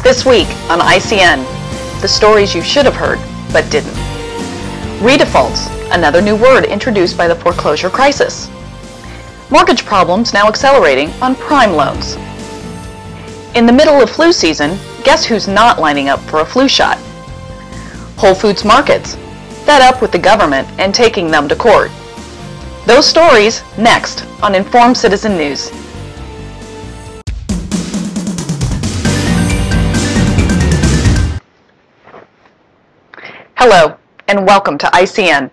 This week on ICN, the stories you should have heard but didn't. Redefaults, another new word introduced by the foreclosure crisis. Mortgage problems now accelerating on prime loans. In the middle of flu season, guess who's not lining up for a flu shot? Whole Foods markets, fed up with the government and taking them to court. Those stories next on Informed Citizen News. Hello, and welcome to ICN,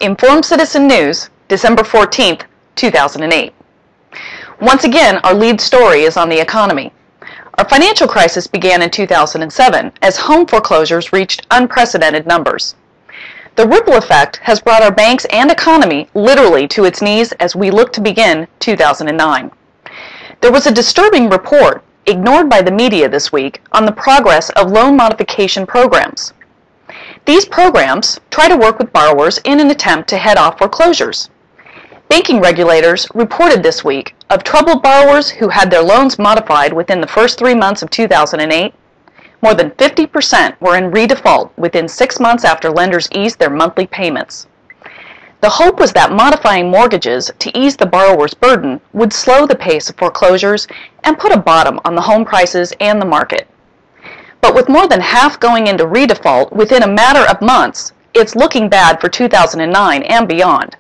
Informed Citizen News, December 14th, 2008. Once again, our lead story is on the economy. Our financial crisis began in 2007 as home foreclosures reached unprecedented numbers. The ripple effect has brought our banks and economy literally to its knees as we look to begin 2009. There was a disturbing report, ignored by the media this week, on the progress of loan modification programs. These programs try to work with borrowers in an attempt to head off foreclosures. Banking regulators reported this week of troubled borrowers who had their loans modified within the first 3 months of 2008. More than 50% were in redefault within 6 months after lenders eased their monthly payments. The hope was that modifying mortgages to ease the borrower's burden would slow the pace of foreclosures and put a bottom on the home prices and the market. But with more than half going into redefault within a matter of months, it's looking bad for 2009 and beyond.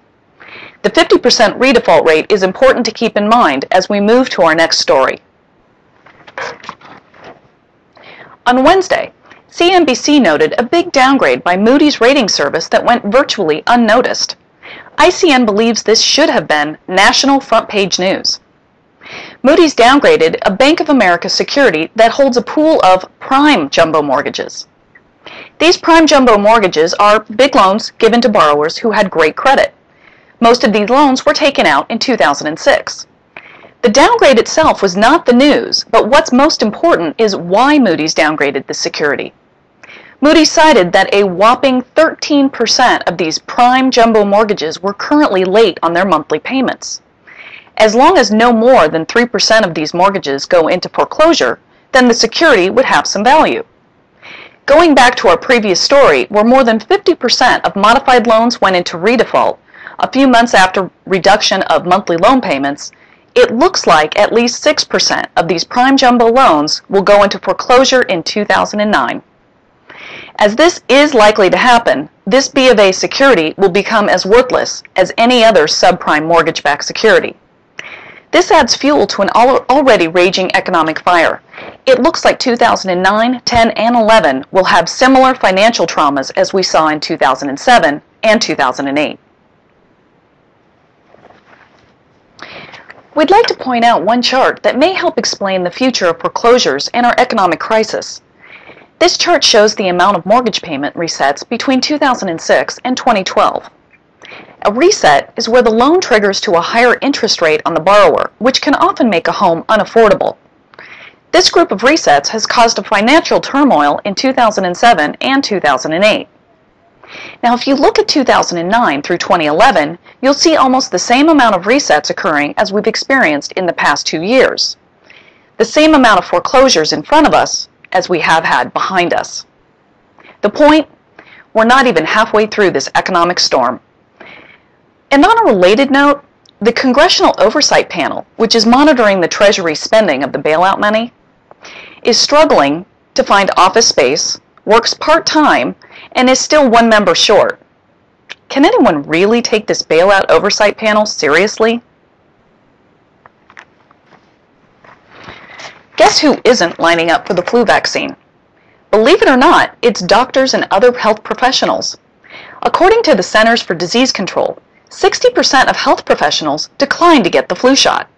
The 50% redefault rate is important to keep in mind as we move to our next story. On Wednesday, CNBC noted a big downgrade by Moody's rating service that went virtually unnoticed. ICN believes this should have been national front-page news. Moody's downgraded a Bank of America security that holds a pool of prime jumbo mortgages. These prime jumbo mortgages are big loans given to borrowers who had great credit. Most of these loans were taken out in 2006. The downgrade itself was not the news, but what's most important is why Moody's downgraded the security. Moody's cited that a whopping 13% of these prime jumbo mortgages were currently late on their monthly payments. As long as no more than 3% of these mortgages go into foreclosure, then the security would have some value. Going back to our previous story, where more than 50% of modified loans went into redefault a few months after reduction of monthly loan payments, it looks like at least 6% of these prime jumbo loans will go into foreclosure in 2009. As this is likely to happen, this B of A security will become as worthless as any other subprime mortgage-backed security. This adds fuel to an already raging economic fire. It looks like 2009, 10, and 11 will have similar financial traumas as we saw in 2007 and 2008. We'd like to point out one chart that may help explain the future of foreclosures and our economic crisis. This chart shows the amount of mortgage payment resets between 2006 and 2012. A reset is where the loan triggers to a higher interest rate on the borrower, which can often make a home unaffordable. This group of resets has caused a financial turmoil in 2007 and 2008. Now, if you look at 2009 through 2011, you'll see almost the same amount of resets occurring as we've experienced in the past 2 years. The same amount of foreclosures in front of us as we have had behind us. The point? We're not even halfway through this economic storm. And on a related note, the Congressional Oversight Panel, which is monitoring the Treasury spending of the bailout money, is struggling to find office space, works part-time, and is still one member short. Can anyone really take this bailout oversight panel seriously? Guess who isn't lining up for the flu vaccine? Believe it or not, it's doctors and other health professionals. According to the Centers for Disease Control, 60% of health professionals decline to get the flu shot.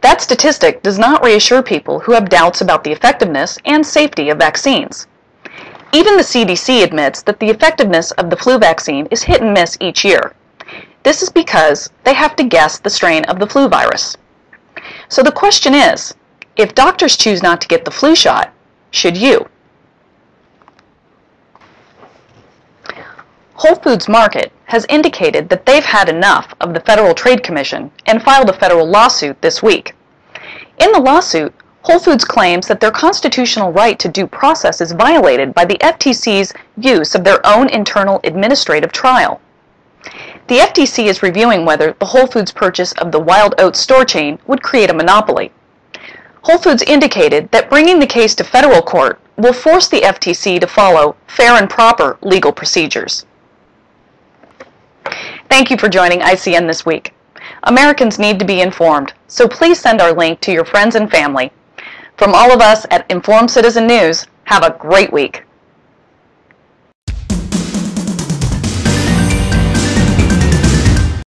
That statistic does not reassure people who have doubts about the effectiveness and safety of vaccines. Even the CDC admits that the effectiveness of the flu vaccine is hit and miss each year. This is because they have to guess the strain of the flu virus. So the question is, if doctors choose not to get the flu shot, should you? Whole Foods Market has indicated that they've had enough of the Federal Trade Commission and filed a federal lawsuit this week. In the lawsuit, Whole Foods claims that their constitutional right to due process is violated by the FTC's use of their own internal administrative trial. The FTC is reviewing whether the Whole Foods purchase of the Wild Oats store chain would create a monopoly. Whole Foods indicated that bringing the case to federal court will force the FTC to follow fair and proper legal procedures. Thank you for joining ICN this week. Americans need to be informed, so please send our link to your friends and family. From all of us at Informed Citizen News, have a great week.